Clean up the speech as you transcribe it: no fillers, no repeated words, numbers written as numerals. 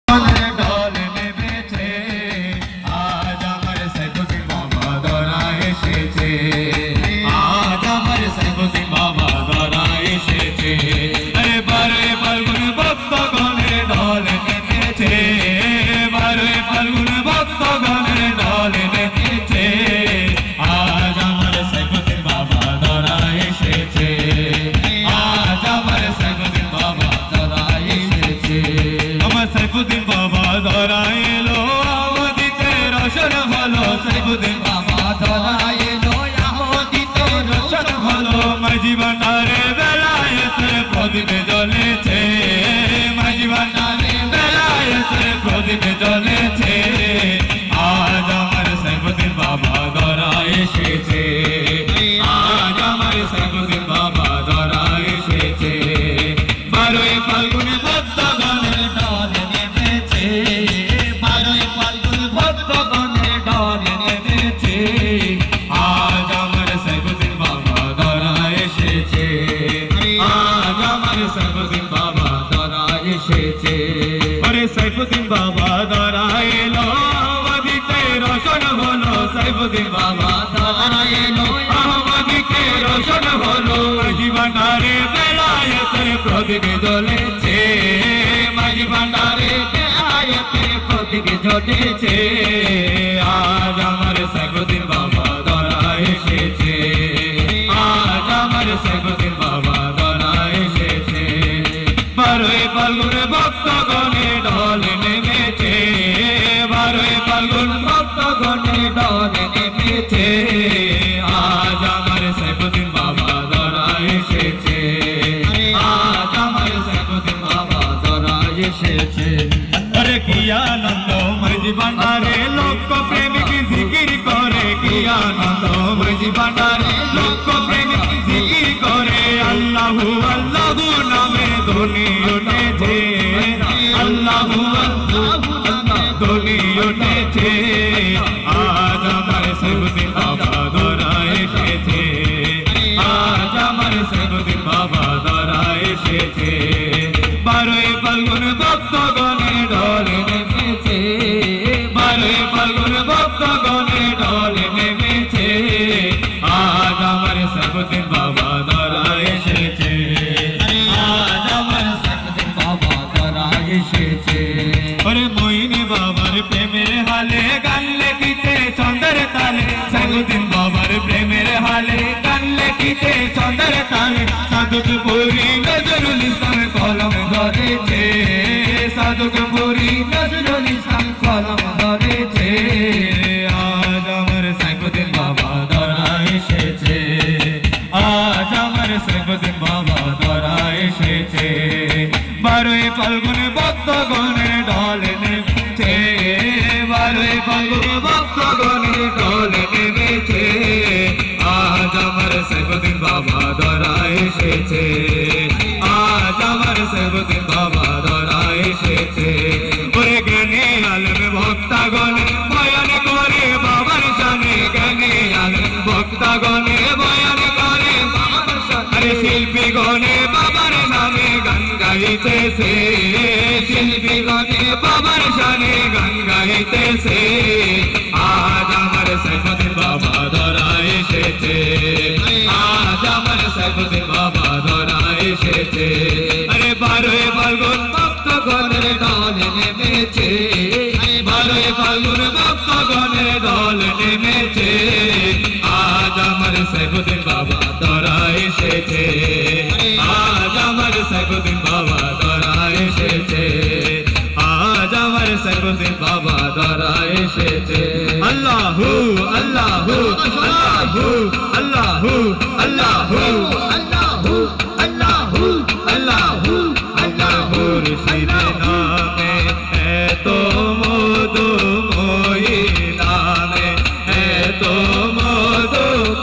ঢল নেমেছে, আজ আমার সাইফুদ্দিন বাবা ধরা এসেছে, আজ আমার সাইফুদ্দিন বাবা ধরা এসেছে। আরে বারোই ফাল্গুন ভক্তগণের ঢল নেমেছে, বারোই ফাল্গুন ভক্তগণের ঢল নেমেছে, আজ আমার সাইফুদ্দিন বাবা ধরা এসেছে, আজ আমার সাইফুদ্দিন বাবা ধরা এসেছে। আমার সাইফুদ্দিন বাবা ধরা এলো, আমাদিতে রোশন হলো, সাইফুদ্দিন বাবা ধরা এলো, আমাদিতে রোশন হলো। মাঝি ভান্ডারে বেলায়েতের প্রদীপ জ্বলেছে, মাঝি ভান্ডারে বেলায়েতের প্রদীপ জ্বলেছে, আজ আমার সাইফুদ্দিন বাবা ধরা এসেছে, আজ আমার সাইফুদ্দিন বাবা ধরা এসেছে। বারোই ফাল্গুন ভক্তগণের ঢল নেমেছে, বারোই ফাল্গুন ভক্তগণের ঢল নেমেছে, আজ আমার সাইফুদ্দিন বাবা ধরা এসেছে, আজ আমার সাইফুদ্দিন বাবা ধরা এসেছে। আরে সাইফুদ্দিন বাবা ধরা এলো, আমাদিতে রোশন হলো, সাইফুদ্দিন বাবা ধরা এলো, আমাদিতে রোশন হলো। মাঝি ভান্ডারে বেলায়েতের প্রদীপ জ্বলেছে, মাঝি ভান্ডারে বেলায়েতের প্রদীপ জ্বলেছে, আজ আমার সাইফুদ্দিন বাবা ধরা এসেছে, আজ আমার সাইফুদ্দিন বাবা ধরা এসেছে। বারোই ফাল্গুন ভক্তগণের ঢল নেমেছে, বারোই ফাল্গুন ভক্তগণের ঢল নেমেছে, আজ আমার সাইফুদ্দিন বাবা ধরা এসেছে, আজ আমার সাইফুদ্দিন বাবা ধরা এসেছে। আরে কি আনন্দ মাঝি ভান্ডারে লোক প্রেমিক জিকির করে, কি আনন্দ মাঝি ভান্ডারে লোক প্রেমিক জিকির করে, আল্লাহু আল্লাহু নামে ধ্বনি উঠেছে, আল্লাহু আল্লাহু নামে ধ্বনি উঠেছে, আজ আমার সাইফুদ্দিন বাবা ধরা এসেছে, আজ আমার সাইফুদ্দিন বাবা ধরা এসেছে। বারোই ফাল্গুন ভক্তগণের ঢল নেমেছে, বারোই ফাল্গুন ভক্তগণের ঢল নেমেছে, আজ আমার সাইফুদ্দিন বাবা ধরা এসেছে, আজ আমার সাইফুদ্দিন বাবা ধরা এসেছে। ওরে মইনি বাবার প্রেমের হালে গান লেখিতে ছন্দের তালে, সাইফুদ্দিন বাবার প্রেমের হালে গান লেখিতে ছন্দের তালে, সাধুক পুরি নজরুল ইসলাম কলম ধরেছে, সাধুক পুরি নজরুল ইসলাম কলম ধরেছে, আজ আমার সাইফুদ্দিন বাবা ধরা এসেছে, আজ আমার সাইফুদ্দিন বাবা ধরা এসেছে। বারোই ফাল্গুন ভক্তগণের ঢল নেমেছে, বারোই ফাল্গুন ভক্তগণের ঢল নেমেছে, আজ আমার সাইফুদ্দিন বাবা ধরা এসেছে, আজ আমার সাইফুদ্দিন বাবা ধরা এসেছে। ওরে জ্ঞানী আলেম ভক্তগণে বয়ান করে বাবার শানে, জ্ঞানী আলেম ভক্তগণে বয়ান করে বাবার শানে, আরে শিল্পীগণে বাবার নামে গান গাইতেছে, শিল্পীগণে বাবার শানে গান গাইতেছে, আজ আমার সাইফুদ্দিন বাবা ধরা এসেছে, আজ আমার সাইফুদ্দিন বাবা ধরা এসেছে। আরে বারোই ফাল্গুন ভক্তগণের ঢল নেমেছে, বারোই ফাল্গুন ভক্তগণের ঢল নেমেছে, আজ আমার সাইফুদ্দিন বাবা ধরা এসেছে, আজ আমার সাইফুদ্দিন বাবা ধরা এসেছে, আজ আমার সাইফুদ্দিন বাবা ধরা এসেছে। আল্লাহু আল্লাহু আল্লাহু আল্লাহু আল্লাহু আল্লাহ।